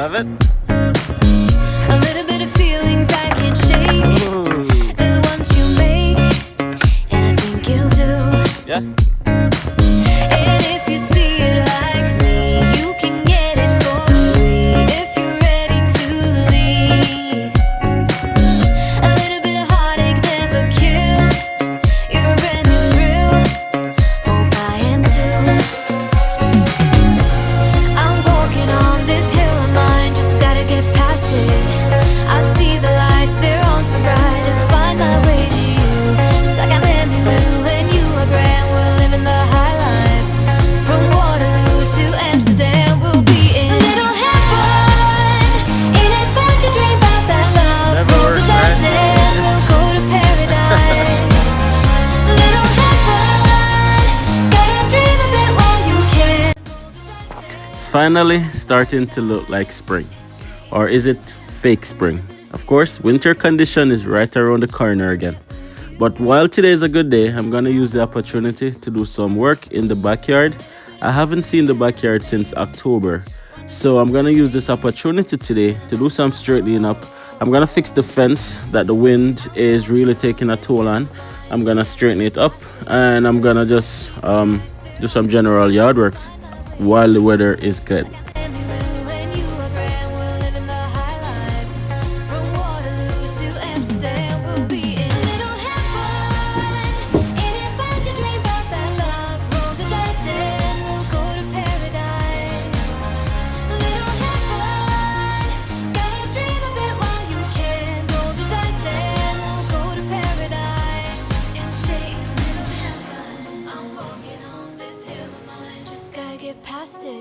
Love it. A little bit of feelings I can't shake. Ooh. They're the ones you make, and I think you'll do. Yeah. And if you see it like me, you can get it for free if you're ready to lead. A little bit of heartache never killed. You're a brand new thrill. Hope I am too. I'm walking on this hill of mine, just gotta get past it. I see the lights, they're on so bright, and find my way to you. It's like I'm Emmylou and you are Grant. We're living the high life. From Waterloo to Amsterdam, we'll be in little heaven. Ain't it fun to dream about that love? Never Roll the works, dice right? and we'll go to paradise. Little heaven, gotta dream a bit while you can. It's finally starting to look like spring. Or is it fake spring? Of course, winter condition is right around the corner again. But while today is a good day, I'm gonna use the opportunity to do some work in the backyard. I haven't seen the backyard since October. So I'm gonna use this opportunity today to do some straightening up. I'm gonna fix the fence that the wind is really taking a toll on. I'm gonna straighten it up and I'm gonna just do some general yard work while the weather is good. Emmylou and you are Grant. We're living the high life. From Waterloo to Amsterdam, we'll be in little heaven. Ain't it fun to dream about that love? Roll the dice and we'll go to paradise. Little heaven, gotta dream a bit while you can. Roll the dice and we'll go to paradise and stay in little heaven. I'm walking on this hill of mine, just gotta get past it.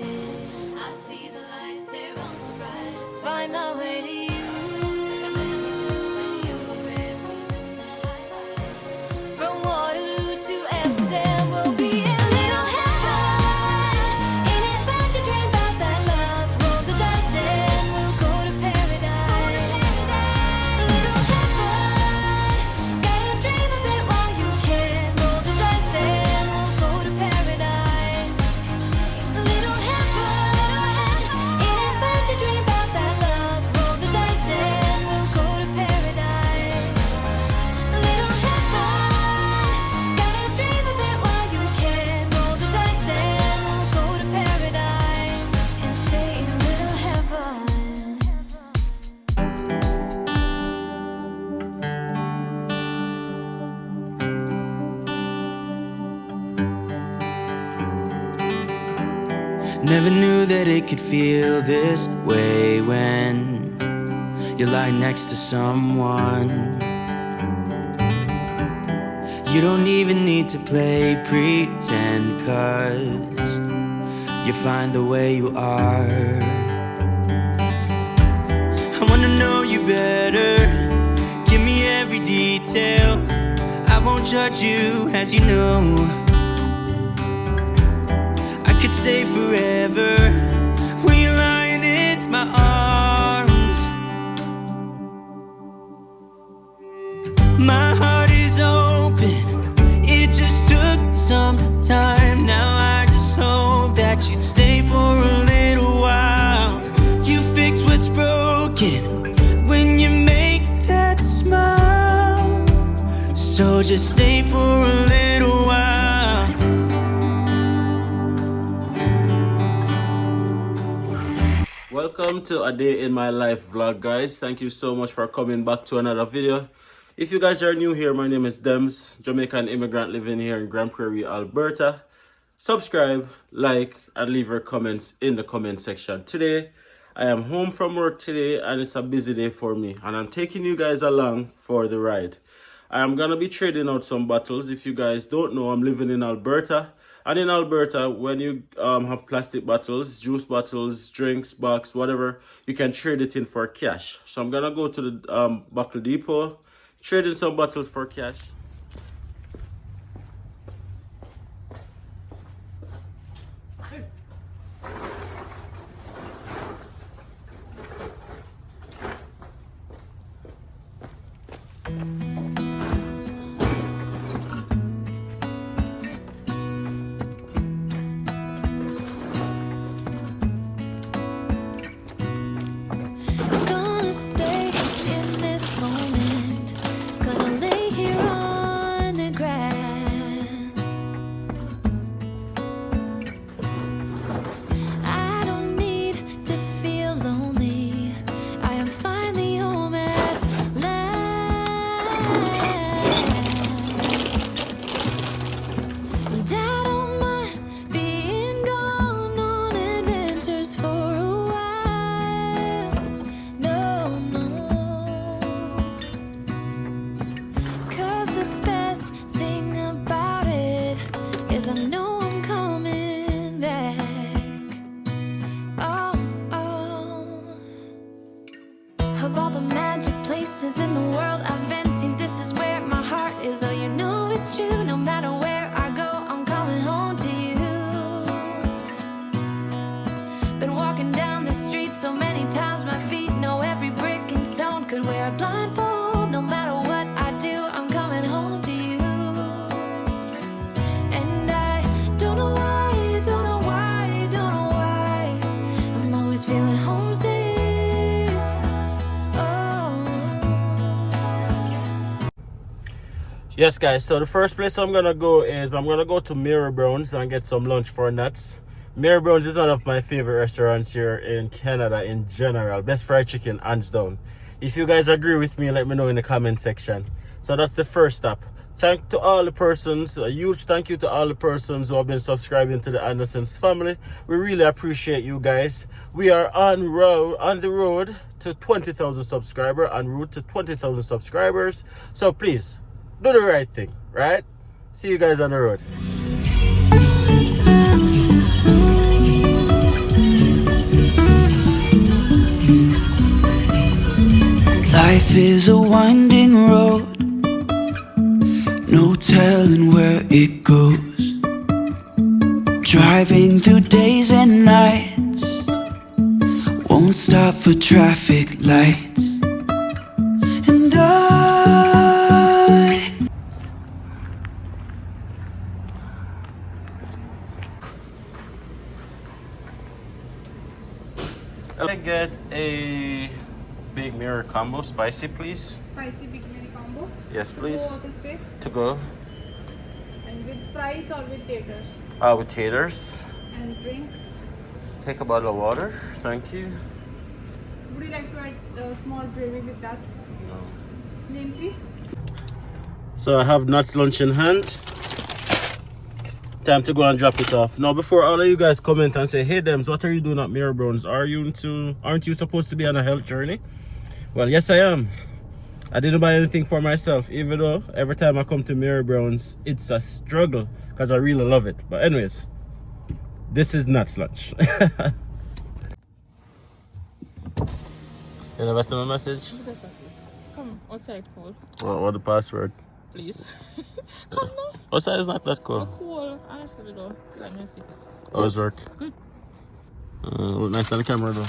I see the lights, they're on so bright. Find my way to you. It's like I'm Emmylou and you are Grant. We're living the high life. From Waterloo to Amsterdam, we'll be in little heaven. Ain't it fun to dream about that love? Roll the dice and we'll go to paradise. Little heaven, gotta dream a bit while you can. Roll the dice and we'll go to paradise. Little heaven, ain't it fun to dream about that love? Roll the dice and we'll go to paradise. Little heaven, gotta dream a bit while you can. Roll the dice and we'll go to paradise and stay in little heaven. Never knew that it could feel this way when you lie next to someone. You don't even need to play pretend, 'cause you find the way you are. I wanna know you better, give me every detail. I won't judge you, as you know. I could stay forever when you're lying in my arms. My heart is open, it just took some time. Now I just hope that you'd stay for a little while. You fix what's broken when you make that smile. So just stay for a little while. Welcome to a day in my life vlog, guys. Thank you so much for coming back to another video. If you guys are new here, my name is Dems, Jamaican immigrant living here in Grand Prairie, Alberta. Subscribe, like, and leave your comments in the comment section. Today, I am home from work today and it's a busy day for me. And I'm taking you guys along for the ride. I am going to be trading out some bottles. If you guys don't know, I'm living in Alberta. And in Alberta, when you have plastic bottles, juice bottles, drinks, box, whatever, you can trade it in for cash. So I'm going to go to the bottle depot, trade in some bottles for cash. Of all the magic places in the world I've been to, this is where my heart is. Oh, you know it's true. No matter where I go, I'm coming home to you. Been walking down the street so many times, my feet know every brick and stone. Could wear a blindfold. No matter what I do, I'm coming home to you. And I don't know why, don't know why, don't know why, I'm always feeling homesick. Oh. Yes, guys, so the first place I'm gonna go is I'm gonna go to Mary Brown's and get some lunch for nuts. Mary Brown's is one of my favorite restaurants here in Canada in general. Best fried chicken, hands down. If you guys agree with me, let me know in the comment section. So that's the first stop. Thank to all the persons, a huge thank you to all the persons who have been subscribing to the Andersons family. We really appreciate you guys. We are on the road to 20,000 subscribers, en route to 20,000 subscribers. So please, do the right thing, right? See you guys on the road. Life is a winding road, no telling where it goes. Driving through days and nights, won't stop for traffic lights. And I get a big mirror combo, spicy please. Spicy Big Mary combo. Yes, please. To go or to stay. To go. And with fries or with taters. With taters. And drink. Take a bottle of water. Thank you. Would you like to add small gravy with that? No. Name please. So I have nuts lunch in hand. Time to go and drop it off. Now, before all of you guys comment and say, hey Dems, what are you doing at Mary Brown's? Aren't you supposed to be on a health journey? Well, yes I am. I didn't buy anything for myself, even though every time I come to Mary Brown's, it's a struggle because I really love it. But anyways, this is nuts lunch. You never send a message? Just that's it. Come outside cool. What the password? Please. Come now. Outside is not that cool. Cool. Actually though. Let me see. How's work? Good. Look nice on the camera though.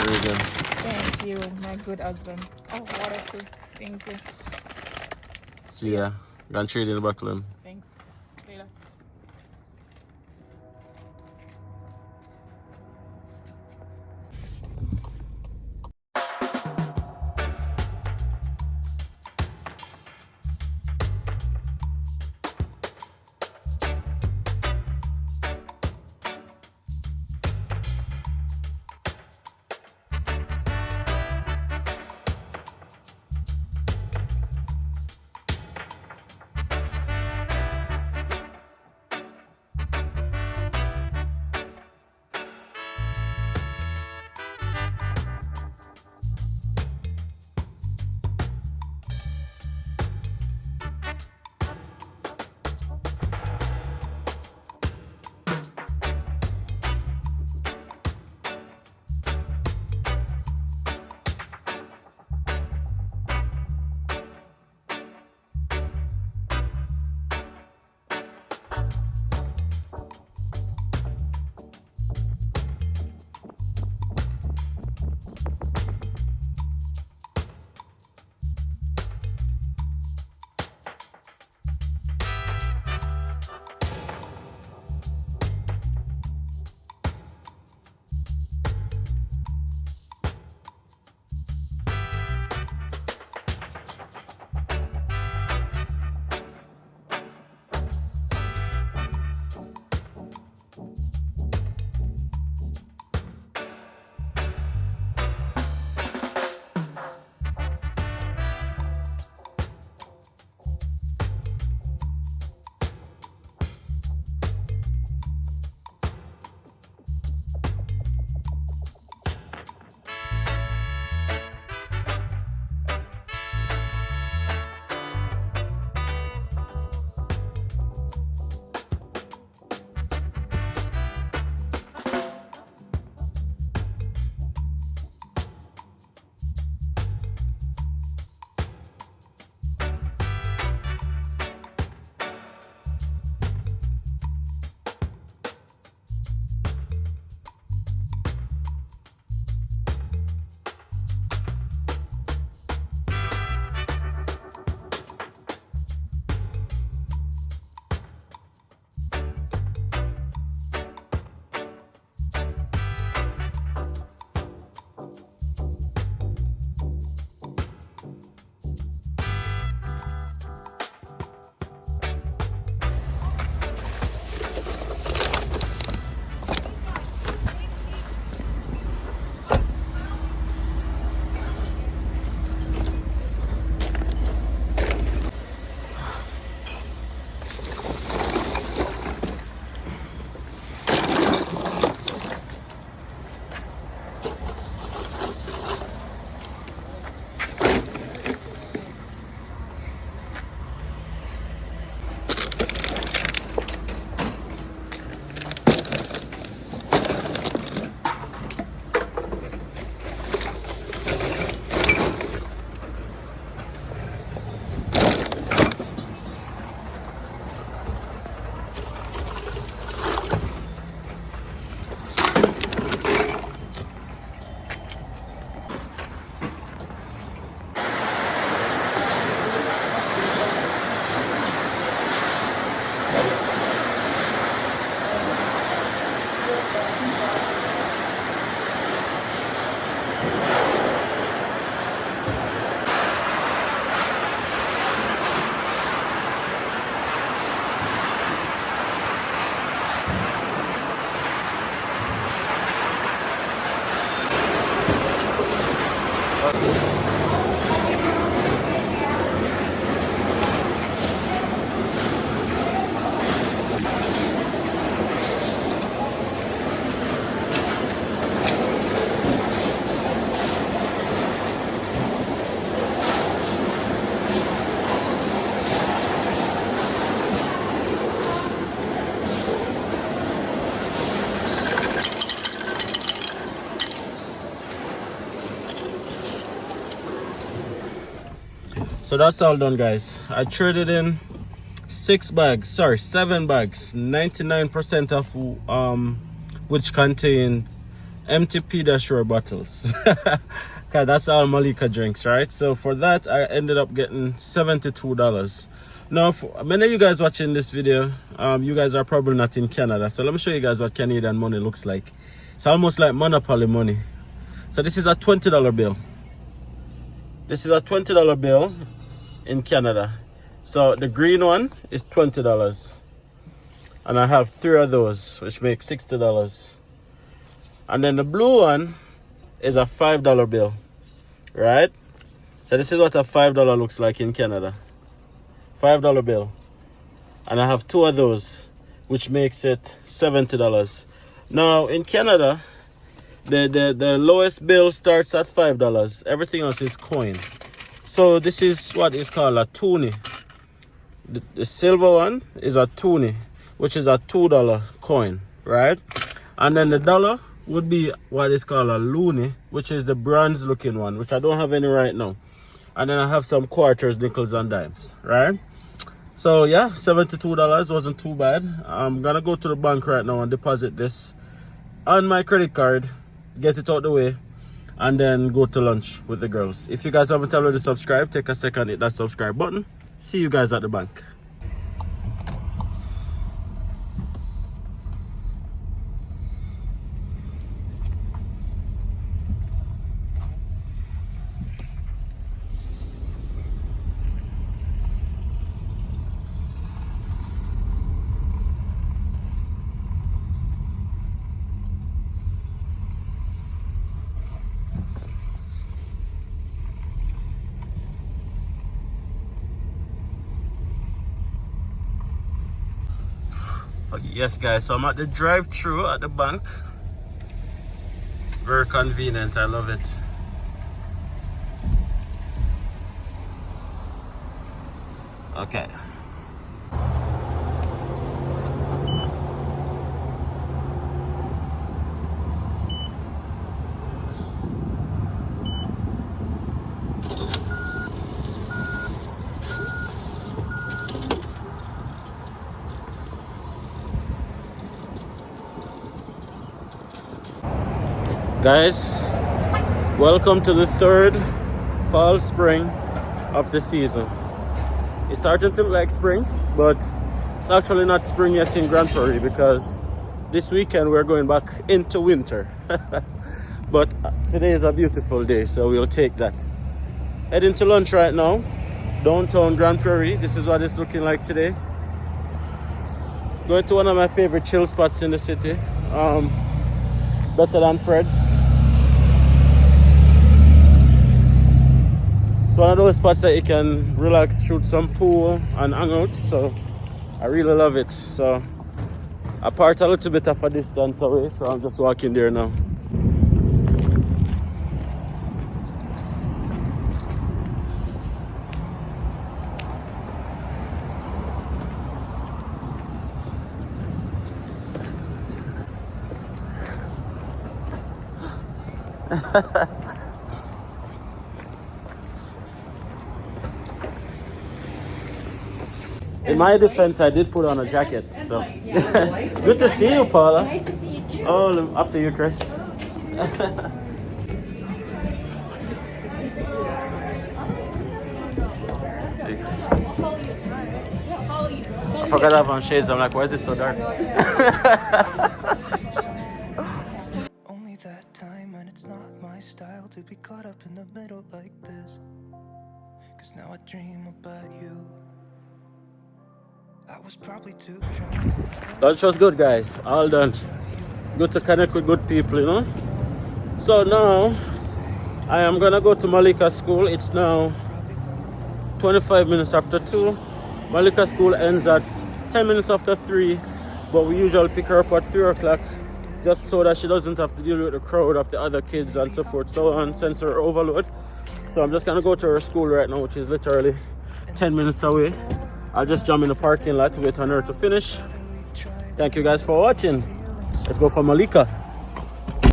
Very good. Thank you, my good husband. Oh, what a two. Thank you. See ya. Gonna trade in the back of them. Thanks. Later. So that's all done, guys. I traded in 7 bags, 99% of which contain empty Pediasure bottles. Okay, that's all Malika drinks, right? So for that, I ended up getting $72. Now, for many of you guys watching this video, you guys are probably not in Canada. So let me show you guys what Canadian money looks like. It's almost like Monopoly money. So this is a $20 bill. This is a $20 bill in Canada. So the green one is $20. And I have 3 of those, which makes $60. And then the blue one is a $5 bill, right? So this is what a $5 looks like in Canada. $5 bill. And I have 2 of those, which makes it $70. Now in Canada, the lowest bill starts at $5. Everything else is coin. So this is what is called a toonie. The silver one is a toonie, which is a $2 coin, right? And then the dollar would be what is called a loonie, which is the bronze looking one, which I don't have any right now. And then I have some quarters, nickels, and dimes, right? So yeah, $72 wasn't too bad. I'm gonna go to the bank right now and deposit this on my credit card, get it out the way, and then go to lunch with the girls. If you guys haven't already subscribed, take a second, hit that subscribe button. See you guys at the bank. Yes guys, so I'm at the drive-thru at the bank. Very convenient, I love it. Okay. Guys, welcome to the 3rd fall spring of the season. It's starting to look like spring, but it's actually not spring yet in Grand Prairie because this weekend we're going back into winter. But today is a beautiful day, so we'll take that. Heading to lunch right now, downtown Grand Prairie. This is what it's looking like today. Going to one of my favorite chill spots in the city. Better than Fred's. It's one of those spots that you can relax, shoot some pool and hang out. So I really love it. So I parked a little bit of a distance away, so I'm just walking there now. In my defense, I did put on a jacket, so good to see you, Paula. Nice to see you too. Oh, after you, Chris. I forgot I have on shades. I'm like, why is it so dark? Only that time, and it's not my style to be caught up in the middle like this. 'Cause now I dream about you. I was probably too drunk. Lunch was good, guys. All done. Good to connect with good people, you know. So now I am gonna go to Malika school. It's now 25 minutes after 2. Malika school ends at 10 minutes after 3, but we usually pick her up at 3 o'clock just so that she doesn't have to deal with the crowd of the other kids and so forth, so on, sensory overload. So I'm just gonna go to her school right now, which is literally 10 minutes away. I'll just jump in the parking lot to wait on her to finish. Thank you guys for watching. Let's go for Malika.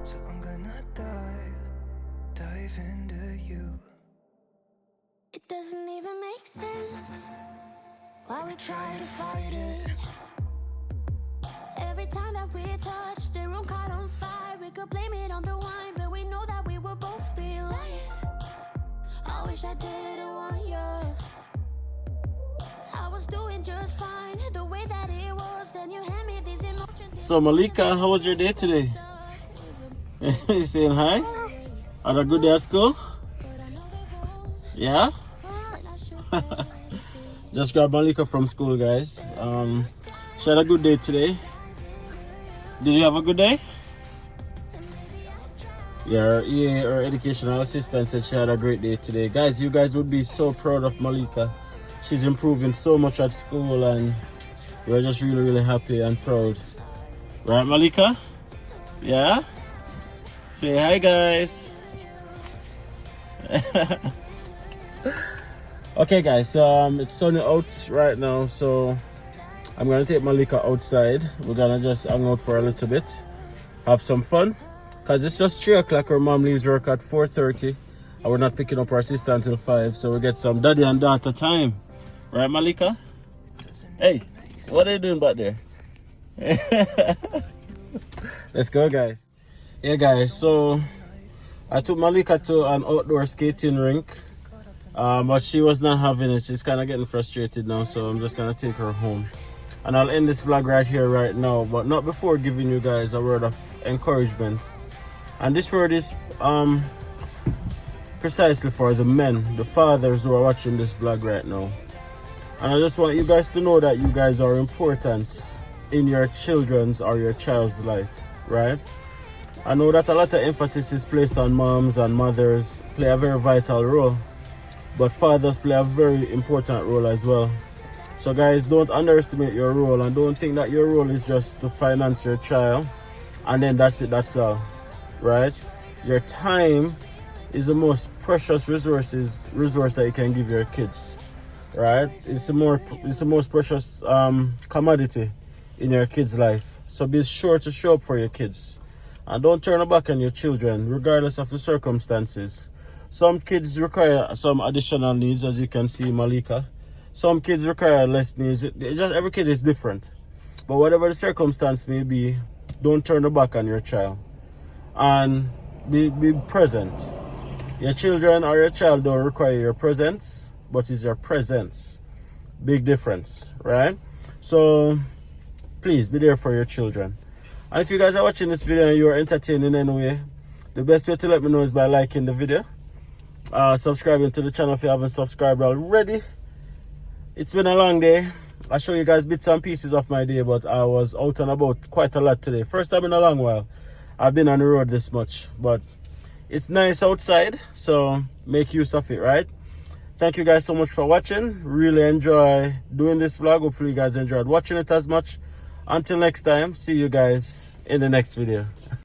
So I'm gonna dive into you. It doesn't even make while we try to fight it. Every time that we touch, the room caught on fire. We could blame it on the wine, but we know that we will both be lying. I wish I didn't want you. I was doing just fine, the way that it was. Then you hand me these emotions. So Malika, how was your day today? You saying hi? Had a good day at school? Yeah? Just grabbed Malika from school, guys. She had a good day today. Did you have a good day? Yeah, her educational assistant said she had a great day today. Guys, you guys would be so proud of Malika. She's improving so much at school and we're just really, really happy and proud. Right, Malika? Yeah? Say hi, guys. Okay, guys, it's sunny out right now, so I'm gonna take Malika outside. We're gonna just hang out for a little bit, have some fun, because it's just 3 o'clock. Her mom leaves work at 4:30 and we're not picking up our sister until 5, so we get some daddy and daughter time. Right, Malika? Hey, what are you doing back there? Let's go, guys. Yeah, guys, so I took Malika to an outdoor skating rink, but she was not having it. She's kind of getting frustrated now, so I'm just gonna take her home. And I'll end this vlog right here, right now, but not before giving you guys a word of encouragement. And this word is precisely for the men, the fathers who are watching this vlog right now. And I just want you guys to know that you guys are important in your children's or your child's life, right? I know that a lot of emphasis is placed on moms and mothers play a very vital role, but fathers play a very important role as well. So guys, don't underestimate your role and don't think that your role is just to finance your child and then that's it, that's all, right? Your time is the most precious resource that you can give your kids, right? It's the most precious commodity in your kids' life. So be sure to show up for your kids. And don't turn your back on your children, regardless of the circumstances. Some kids require some additional needs, as you can see, Malika. Some kids require less needs. Every kid is different. But whatever the circumstance may be, don't turn your back on your child. And be present. Your children or your child don't require your presence, but it's your presence. Big difference, right? So, please be there for your children. And if you guys are watching this video and you are entertained in any way, the best way to let me know is by liking the video, subscribing to the channel if you haven't subscribed already. It's been a long day. I show you guys bits and pieces of my day, but I was out and about quite a lot today. First time in a long while I've been on the road this much, but it's nice outside, so make use of it, right? Thank you guys so much for watching. Really enjoy doing this vlog. Hopefully you guys enjoyed watching it as much. Until next time, see you guys in the next video.